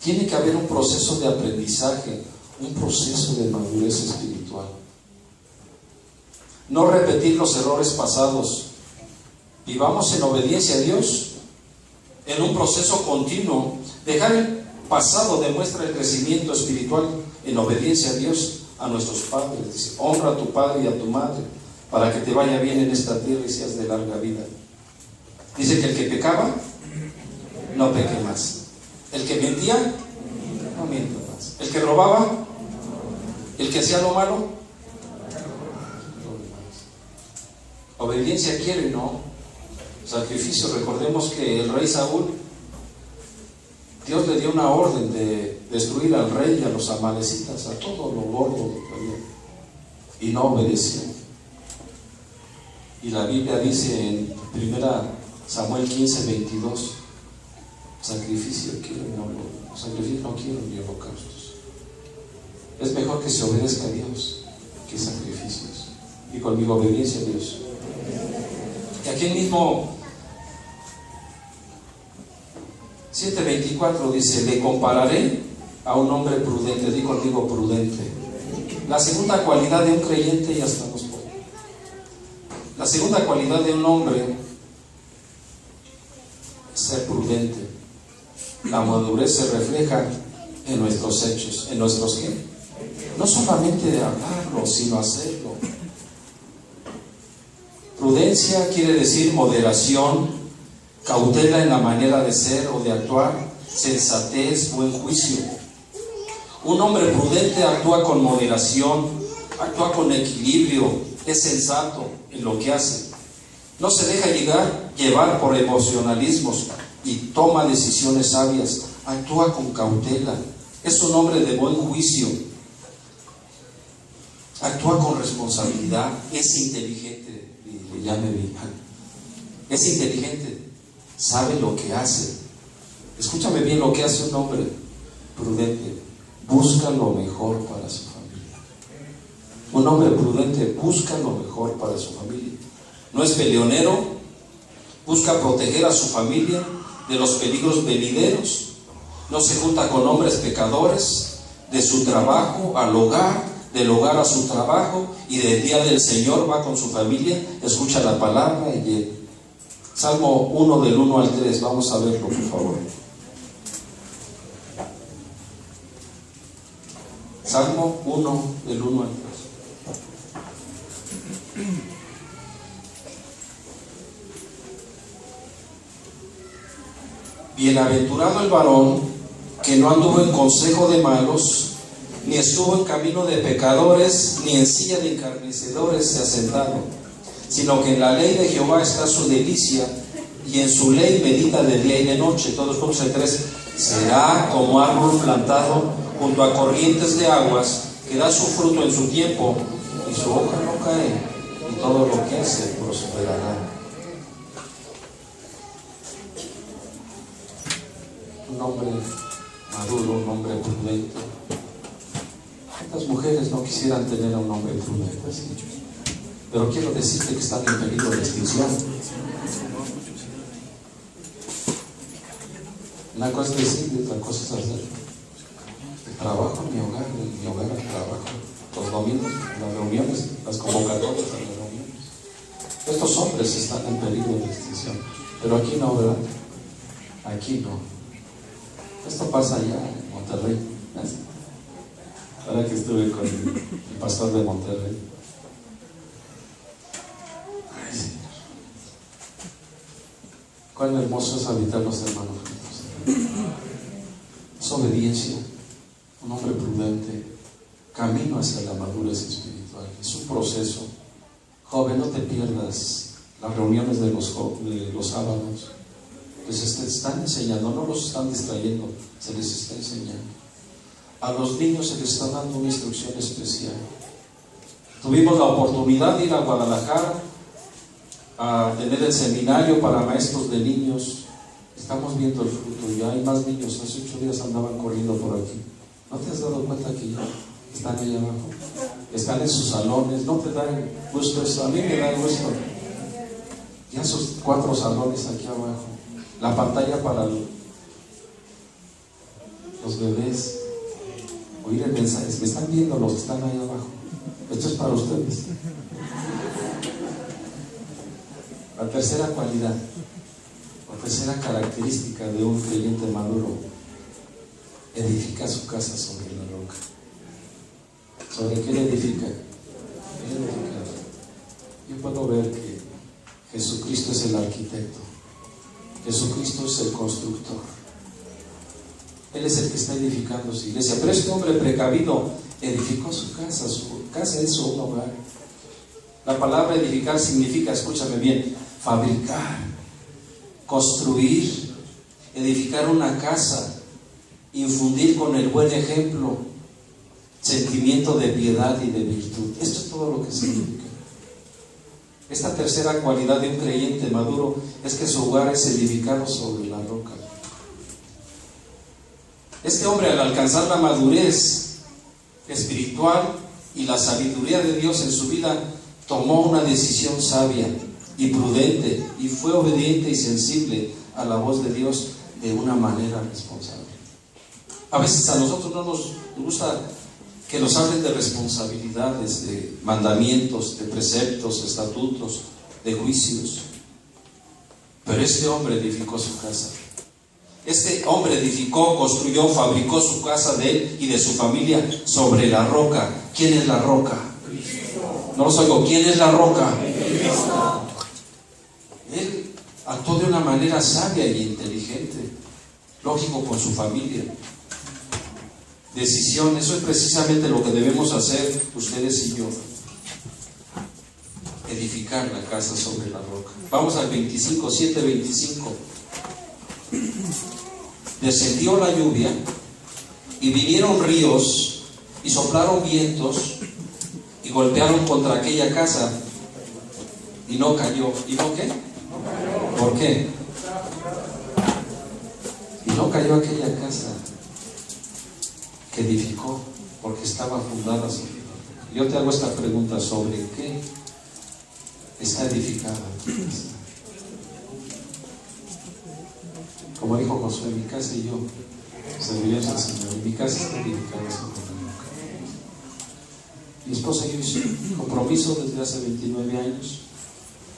Tiene que haber un proceso de aprendizaje, un proceso de madurez espiritual. No repetir los errores pasados. Vivamos en obediencia a Dios, en un proceso continuo. Dejar el pasado demuestra el crecimiento espiritual en obediencia a Dios, a nuestros padres. Dice, honra a tu padre y a tu madre, para que te vaya bien en esta tierra y seas de larga vida. Dice que el que pecaba, no peque más. El que mentía, no mienta más. El que robaba, el que hacía lo malo, obediencia quiere y no sacrificio. Recordemos que el rey Saúl, Dios le dio una orden de destruir al rey y a los amalecitas, a todo lo gordo que había, y no obedeció. Y la Biblia dice en 1 Samuel 15:22, sacrificio quiero ni holocaustos. Es mejor que se obedezca a Dios que sacrificios. Y conmigo, obediencia a Dios. Y aquí mismo 7:24 dice, le compararé a un hombre prudente. Di conmigo, prudente. La segunda cualidad de un creyente, ya estamos por. La segunda cualidad de un hombre es ser prudente. La madurez se refleja en nuestros hechos, en nuestros ¿qué? No solamente de hablarlo, sino hacerlo. Prudencia quiere decir moderación, cautela en la manera de ser o de actuar, sensatez, buen juicio. Un hombre prudente actúa con moderación, actúa con equilibrio, es sensato en lo que hace. No se deja llevar por emocionalismos y toma decisiones sabias, actúa con cautela. Es un hombre de buen juicio, actúa con responsabilidad, es inteligente, ya me vi, es inteligente, sabe lo que hace. Escúchame bien lo que hace un hombre prudente: busca lo mejor para su familia. Un hombre prudente busca lo mejor para su familia. No es peleonero, busca proteger a su familia de los peligros venideros. No se junta con hombres pecadores, de su trabajo al hogar, del hogar a su trabajo, y del día del Señor va con su familia, escucha la palabra y llega. Salmo 1 del 1 al 3, vamos a verlo por favor. Salmo 1 del 1 al 3. Bienaventurado el varón que no anduvo en consejo de malos, ni estuvo en camino de pecadores, ni en silla de encarnecedores se ha sentado, sino que en la ley de Jehová está su delicia, y en su ley medita de día y de noche. Todos juntos el 3. Será como árbol plantado junto a corrientes de aguas, que da su fruto en su tiempo, y su hoja no cae, y todo lo que hace prosperará. Un hombre maduro, un hombre prudente. ¿Cuántas mujeres no quisieran tener a un hombre prudente? Pero quiero decirte que están en peligro de extinción. Una cosa es decir y otra cosa es hacer. El trabajo en mi hogar, el trabajo. Los domingos, las reuniones, las convocatorias de las reuniones. Estos hombres están en peligro de extinción. Pero aquí no, ¿verdad? Aquí no. Esto pasa allá en Monterrey. Ahora que estuve con el pastor de Monterrey. Ay, Señor. Cuán hermoso es habitar los hermanos juntos. Es obediencia. Un hombre prudente. Camino hacia la madurez espiritual. Es un proceso. Joven, no te pierdas las reuniones de los sábados. Les están enseñando, no los están distrayendo, se les está enseñando. A los niños se les está dando una instrucción especial. Tuvimos la oportunidad de ir a Guadalajara a tener el seminario para maestros de niños. Estamos viendo el fruto, ya hay más niños. Hace 8 días andaban corriendo por aquí. ¿No te has dado cuenta que ya están ahí abajo? Están en sus salones. No te dan gusto eso, a mí me da gusto. Ya sus 4 salones aquí abajo. La pantalla para los bebés. Oír el mensaje. Me están viendo los que están ahí abajo. Esto es para ustedes. La tercera cualidad, la tercera característica de un creyente maduro: edifica su casa sobre la roca. ¿Sobre qué le edifica? Yo puedo ver que Jesucristo es el arquitecto. Jesucristo es el constructor. Él es el que está edificando su iglesia. Pero este hombre precavido edificó su casa es su hogar. La palabra edificar significa, escúchame bien, fabricar, construir, edificar una casa, infundir con el buen ejemplo sentimiento de piedad y de virtud. Esto es todo lo que significa. Esta tercera cualidad de un creyente maduro es que su hogar es edificado sobre la roca. Este hombre, al alcanzar la madurez espiritual y la sabiduría de Dios en su vida, tomó una decisión sabia y prudente, y fue obediente y sensible a la voz de Dios de una manera responsable. A veces a nosotros no nos gusta que nos hablen de responsabilidades, de mandamientos, de preceptos, estatutos, de juicios. Pero este hombre edificó su casa. Este hombre edificó, construyó, fabricó su casa de él y de su familia sobre la roca. ¿Quién es la roca? No los oigo. ¿Quién es la roca? Él actuó de una manera sabia y inteligente, lógico, con su familia. Decisión, eso es precisamente lo que debemos hacer ustedes y yo. Edificar la casa sobre la roca. Vamos al 25, 7:25. Descendió la lluvia y vinieron ríos y soplaron vientos y golpearon contra aquella casa y no cayó. ¿Y no qué? ¿Por qué? Y no cayó aquella casa que edificó, porque estaba fundada sobre la roca. Yo te hago esta pregunta: ¿sobre qué está edificada tu casa? Como dijo Josué, mi casa y yo serviremos al Señor, y mi casa está edificada sobre la roca. Mi esposa y yo hicimos compromiso desde hace 29 años,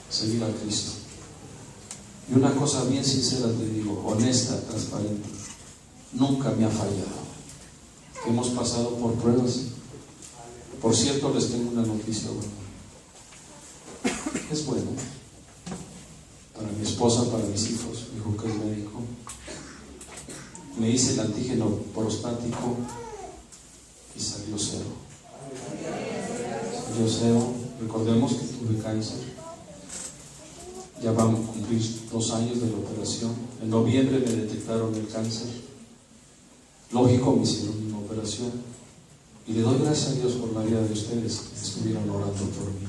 servir a Cristo. Y una cosa bien sincera te digo, honesta, transparente, nunca me ha fallado. Hemos pasado por pruebas. Por cierto, les tengo una noticia buena. Es bueno para mi esposa, para mis hijos. Mi hijo que es médico, me hice el antígeno prostático y salió cero. Salió cero. Recordemos que tuve cáncer. Ya van a cumplir 2 años de la operación. En noviembre me detectaron el cáncer. Lógico, me hicieron una operación. Y le doy gracias a Dios por la vida de ustedes que estuvieron orando por mí.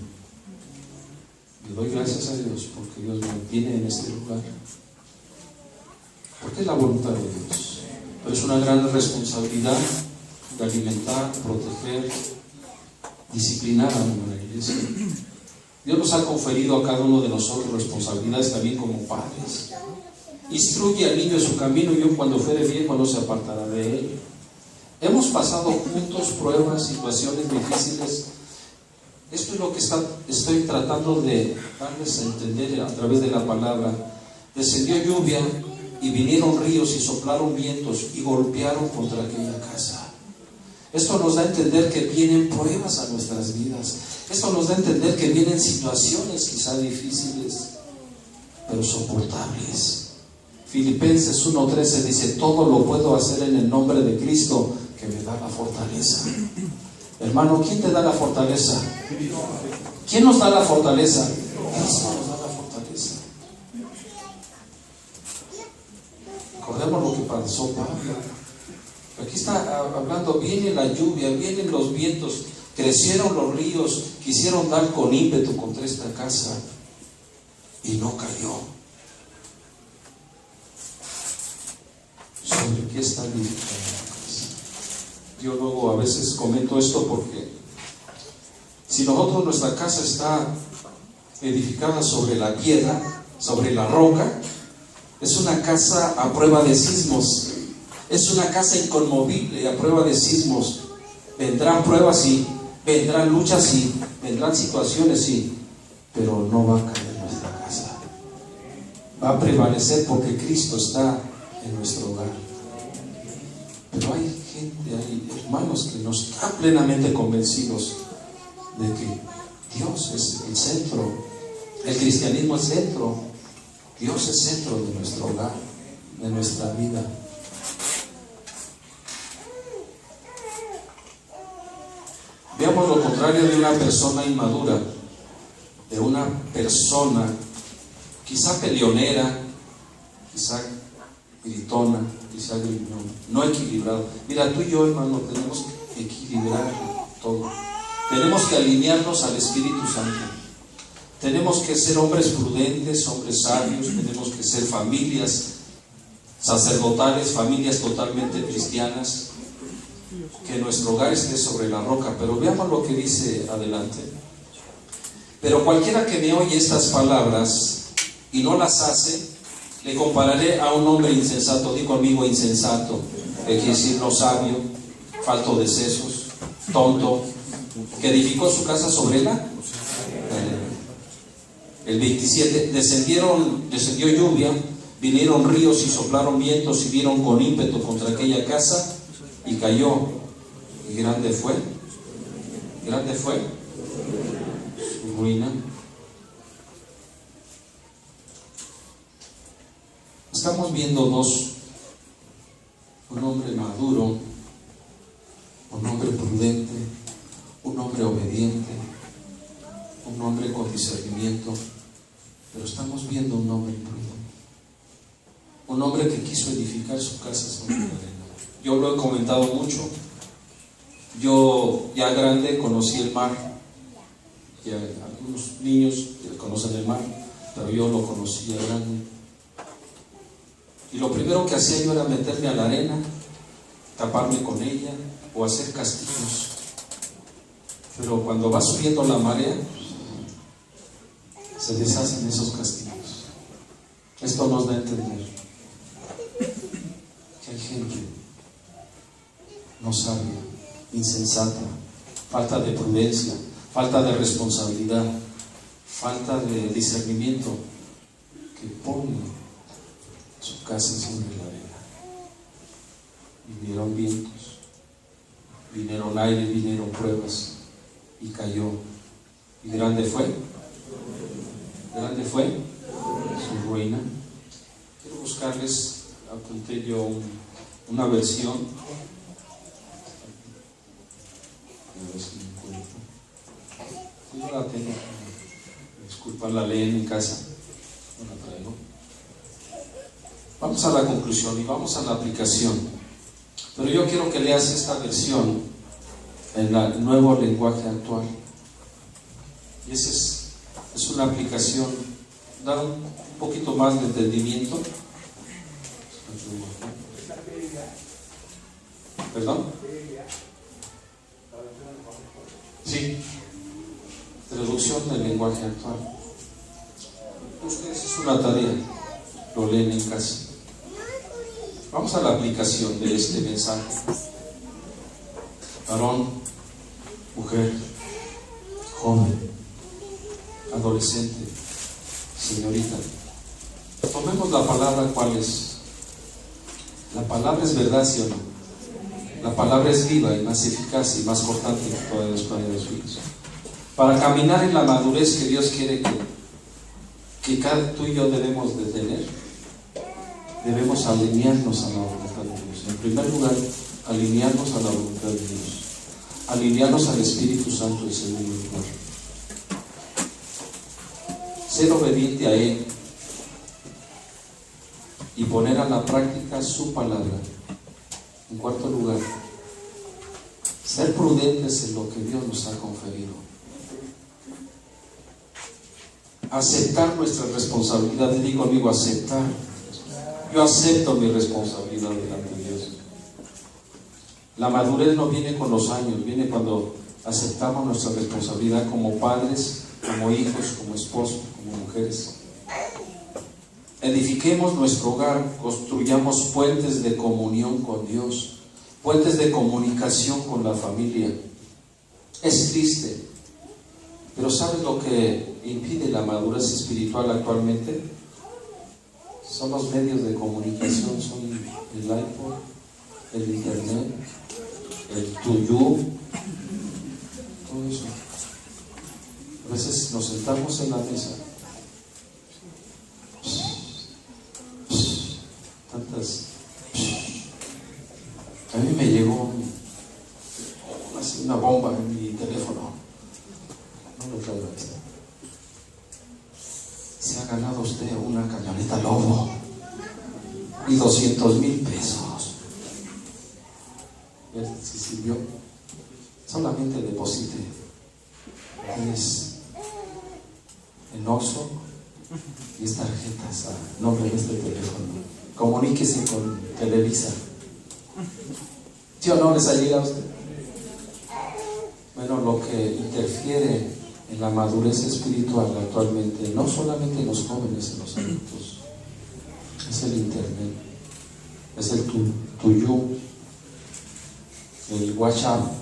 Le doy gracias a Dios porque Dios me tiene en este lugar. Porque es la voluntad de Dios. Pero es una gran responsabilidad de alimentar, proteger, disciplinar a una iglesia. Dios nos ha conferido a cada uno de nosotros responsabilidades también como padres. Instruye al niño en su camino, y yo cuando fuere viejo no se apartará de él. Hemos pasado juntos pruebas, situaciones difíciles. Esto es lo que estoy tratando de darles a entender a través de la palabra. Descendió lluvia y vinieron ríos y soplaron vientos y golpearon contra aquella casa. Esto nos da a entender que vienen pruebas a nuestras vidas. Esto nos da a entender que vienen situaciones quizá difíciles, pero soportables. Filipenses 1:13 dice: todo lo puedo hacer en el nombre de Cristo que me da la fortaleza. Hermano, ¿quién te da la fortaleza? ¿Quién nos da la fortaleza? Cristo nos da la fortaleza. Recordemos lo que pasó Pablo. Aquí está hablando: viene la lluvia, vienen los vientos, crecieron los ríos, quisieron dar con ímpetu contra esta casa y no cayó. ¿Sobre qué está edificada la casa? Yo luego a veces comento esto porque si nosotros, nuestra casa está edificada sobre la piedra, sobre la roca, es una casa a prueba de sismos. Es una casa inconmovible a prueba de sismos. Vendrán pruebas, sí. Vendrán luchas, sí. Vendrán situaciones, sí. Pero no va a caer nuestra casa. Va a prevalecer porque Cristo está en nuestro hogar. Pero hay gente, hay hermanos que no están plenamente convencidos de que Dios es el centro. El cristianismo es centro. Dios es centro de nuestro hogar, de nuestra vida. Veamos lo contrario de una persona inmadura, de una persona quizá peleonera, quizá gritona, quizá gruñona, no equilibrado. Mira, tú y yo, hermano, tenemos que equilibrar todo. Tenemos que alinearnos al Espíritu Santo. Tenemos que ser hombres prudentes, hombres sabios. Tenemos que ser familias sacerdotales, familias totalmente cristianas. Que nuestro hogar esté sobre la roca. Pero veamos lo que dice adelante. Pero cualquiera que me oye estas palabras y no las hace, le compararé a un hombre insensato. Di conmigo: insensato, que quiere decir no sabio, falto de sesos, tonto, que edificó su casa sobre la arena. El 27, descendió lluvia, vinieron ríos y soplaron vientos y dieron con ímpetu contra aquella casa y cayó. Y grande fue su ruina. Estamos viendo dos: un hombre maduro, un hombre prudente, un hombre obediente, un hombre con discernimiento, pero estamos viendo un hombre imprudente, un hombre que quiso edificar su casa sobre la arena. Yo lo he comentado mucho. Yo ya grande conocí el mar. Ya algunos niños conocen el mar, pero yo lo conocí ya grande. Y lo primero que hacía yo era meterme a la arena, taparme con ella o hacer castillos. Pero cuando va subiendo la marea, se deshacen esos castillos. Esto nos da a entender que hay gente no sabia, insensata, falta de prudencia, falta de responsabilidad, falta de discernimiento, que pone su casa sobre la arena. Vinieron vientos, vinieron aire, vinieron pruebas y cayó. Y grande fue su ruina. Quiero buscarles, apunté yo una versión. A ver si me encuentro. Yo la tengo. Disculpan, la leen en casa. No la traigo. Vamos a la conclusión y vamos a la aplicación. Pero yo quiero que leas esta versión en el nuevo lenguaje actual. Y esa es una aplicación, da un poquito más de entendimiento. ¿Perdón? Sí. Traducción del lenguaje actual. Ustedes, es una tarea, lo leen en casa. Vamos a la aplicación de este mensaje. Varón, mujer, joven, adolescente, señorita, tomemos la palabra. ¿Cuál es? La palabra es verdad, ¿sí o no? La palabra es viva y más eficaz y más cortante que todas las espadas de los filos. Para caminar en la madurez que Dios quiere que cada tú y yo debemos de tener, debemos alinearnos a la voluntad de Dios. En primer lugar, alinearnos a la voluntad de Dios, alinearnos al Espíritu Santo en segundo lugar, ser obediente a Él y poner a la práctica su palabra. En cuarto lugar, ser prudentes en lo que Dios nos ha conferido, aceptar nuestra responsabilidad. Digo conmigo, aceptar. Yo acepto mi responsabilidad delante de Dios. La madurez no viene con los años, viene cuando aceptamos nuestra responsabilidad como padres, como hijos, como esposos, como mujeres. Edifiquemos nuestro hogar, construyamos puentes de comunión con Dios, puentes de comunicación con la familia. Es triste, pero ¿sabes lo que impide la madurez espiritual actualmente? Son los medios de comunicación, son el iPod, el internet, el tuyo, todo eso. A veces nos sentamos en la mesa, tantas. A mí me llegó así una bomba en mi teléfono. No lo traigo esto. Se ha ganado usted una camioneta Lobo y 200,000 pesos. Si sirvió, solamente deposite. Es en Oxxo y es tarjetas a nombre de este teléfono. Comuníquese con Televisa. ¿Sí o no les ha llegado a usted? Bueno, lo que interfiere en la madurez espiritual actualmente, no solamente en los jóvenes, en los adultos, es el internet, es el tuyo, el WhatsApp.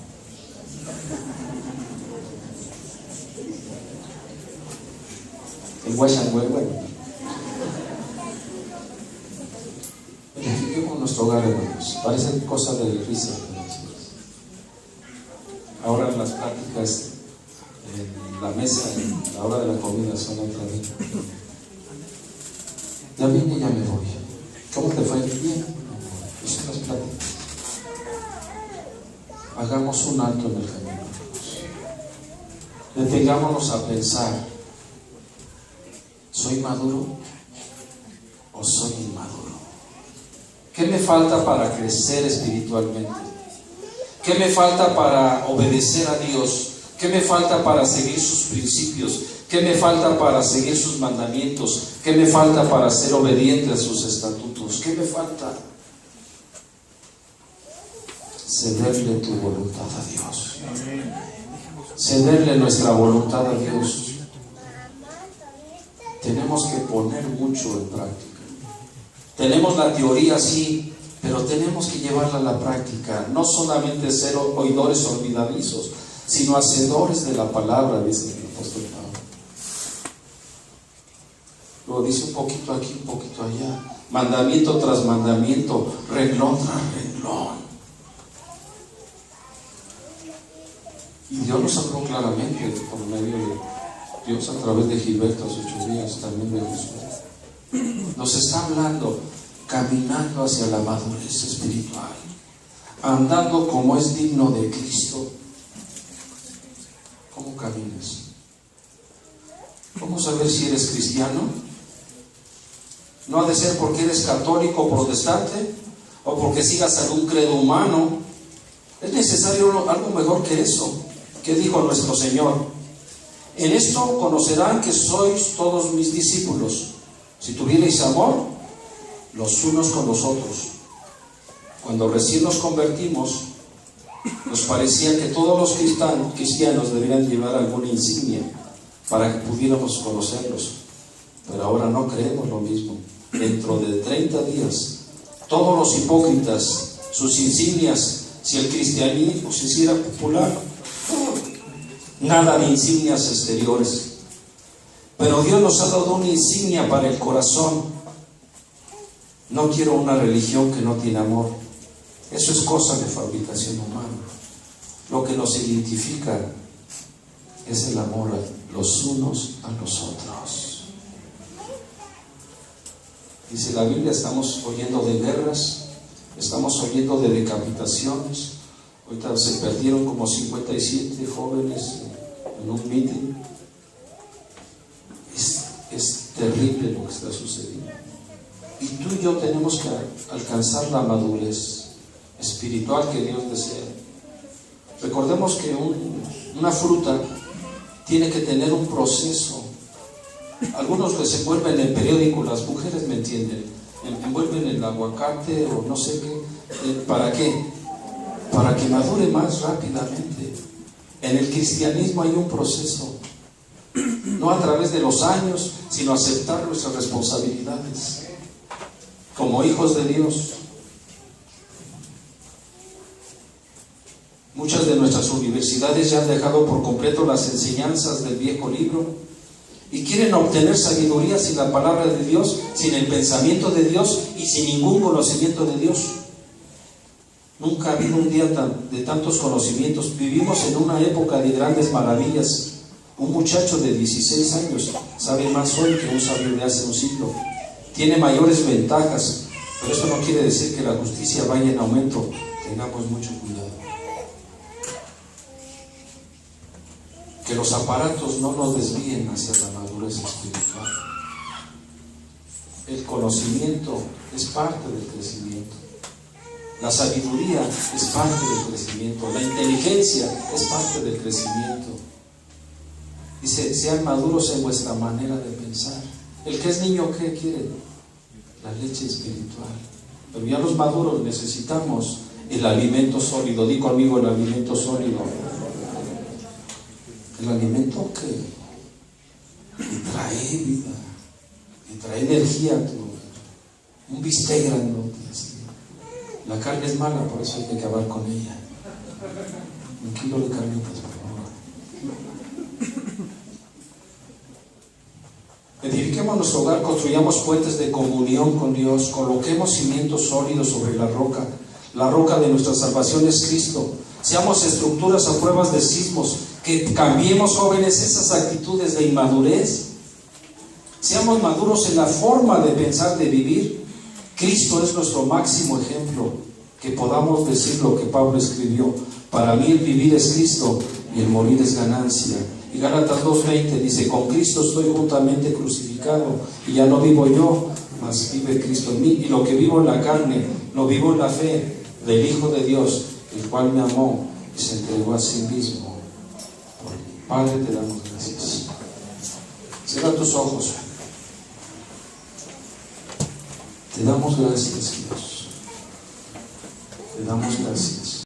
El guayangüe, bueno. Verifiquemos nuestro hogar, hermanos. Parece cosa de risa. Ahora en las pláticas, en la mesa, en la hora de la comida, son otra vez. Ya vine y ya me voy. ¿Cómo te fue? Bien. Son las pláticas. Hagamos un alto en el camino. Detengámonos a pensar: ¿soy maduro o soy inmaduro? ¿Qué me falta para crecer espiritualmente? ¿Qué me falta para obedecer a Dios? ¿Qué me falta para seguir sus principios? ¿Qué me falta para seguir sus mandamientos? ¿Qué me falta para ser obediente a sus estatutos? ¿Qué me falta? Cederle tu voluntad a Dios. Cederle nuestra voluntad a Dios. Tenemos que poner mucho en práctica. Tenemos la teoría, sí, pero tenemos que llevarla a la práctica. No solamente ser oidores olvidadizos, sino hacedores de la palabra, dice el apóstol Pablo. Lo dice un poquito aquí, un poquito allá. Mandamiento tras mandamiento, renglón tras renglón. Y Dios nos habló claramente por medio de Dios a través de Gilberto hace 8 días, también de Jesús. Nos está hablando, caminando hacia la madurez espiritual, andando como es digno de Cristo. ¿Cómo caminas? ¿Cómo saber si eres cristiano? No ha de ser porque eres católico o protestante, o porque sigas algún credo humano. Es necesario algo mejor que eso. ¿Qué dijo nuestro Señor? En esto conocerán que sois todos mis discípulos, si tuvierais amor los unos con los otros. Cuando recién nos convertimos, nos parecía que todos los cristianos debían llevar alguna insignia para que pudiéramos conocerlos. Pero ahora no creemos lo mismo. Dentro de 30 días, todos los hipócritas, sus insignias, si el cristianismo se hiciera popular, nada de insignias exteriores. Pero Dios nos ha dado una insignia para el corazón. No quiero una religión que no tiene amor. Eso es cosa de fabricación humana. Lo que nos identifica es el amor a los unos a los otros. Dice la Biblia, estamos oyendo de guerras, estamos oyendo de decapitaciones. Ahorita se perdieron como 57 jóvenes en un meeting. Es terrible lo que está sucediendo. Y tú y yo tenemos que alcanzar la madurez espiritual que Dios desea. Recordemos que una fruta tiene que tener un proceso. Algunos les envuelven en periódico, las mujeres me entienden, envuelven el aguacate o no sé qué. ¿Para qué? Para que madure más rápidamente. En el cristianismo hay un proceso, no a través de los años, sino aceptar nuestras responsabilidades como hijos de Dios. Muchas de nuestras universidades ya han dejado por completo las enseñanzas del viejo libro y quieren obtener sabiduría sin la palabra de Dios, sin el pensamiento de Dios y sin ningún conocimiento de Dios. Nunca ha habido un día de tantos conocimientos. Vivimos en una época de grandes maravillas. Un muchacho de 16 años sabe más hoy que un sabio de hace un siglo. Tiene mayores ventajas, pero eso no quiere decir que la justicia vaya en aumento. Tengamos mucho cuidado. Que los aparatos no nos desvíen hacia la madurez espiritual. El conocimiento es parte del crecimiento. La sabiduría es parte del crecimiento. La inteligencia es parte del crecimiento. Dice, sean maduros en vuestra manera de pensar. El que es niño, ¿qué quiere? La leche espiritual. Pero ya los maduros necesitamos el alimento sólido. Di conmigo el alimento sólido. El alimento que trae vida, que trae energía a tu hogar. Un bistec grandote así. La carne es mala, por eso hay que acabar con ella. 1 kilo de carnitas, por favor. edifiquemos nuestro hogar, construyamos puentes de comunión con Dios, coloquemos cimientos sólidos sobre la roca de nuestra salvación es Cristo. Seamos estructuras a pruebas de sismos, que cambiemos, jóvenes, esas actitudes de inmadurez. Seamos maduros en la forma de pensar, de vivir. Cristo es nuestro máximo ejemplo, que podamos decir lo que Pablo escribió: para mí el vivir es Cristo y el morir es ganancia. Y Gálatas 2:20 dice: con Cristo estoy juntamente crucificado, y ya no vivo yo, mas vive Cristo en mí. Y lo que vivo en la carne, lo vivo en la fe del Hijo de Dios, el cual me amó y se entregó a sí mismo por mí. Padre, te damos gracias. Cierra tus ojos. Te damos gracias, Dios. Te damos gracias.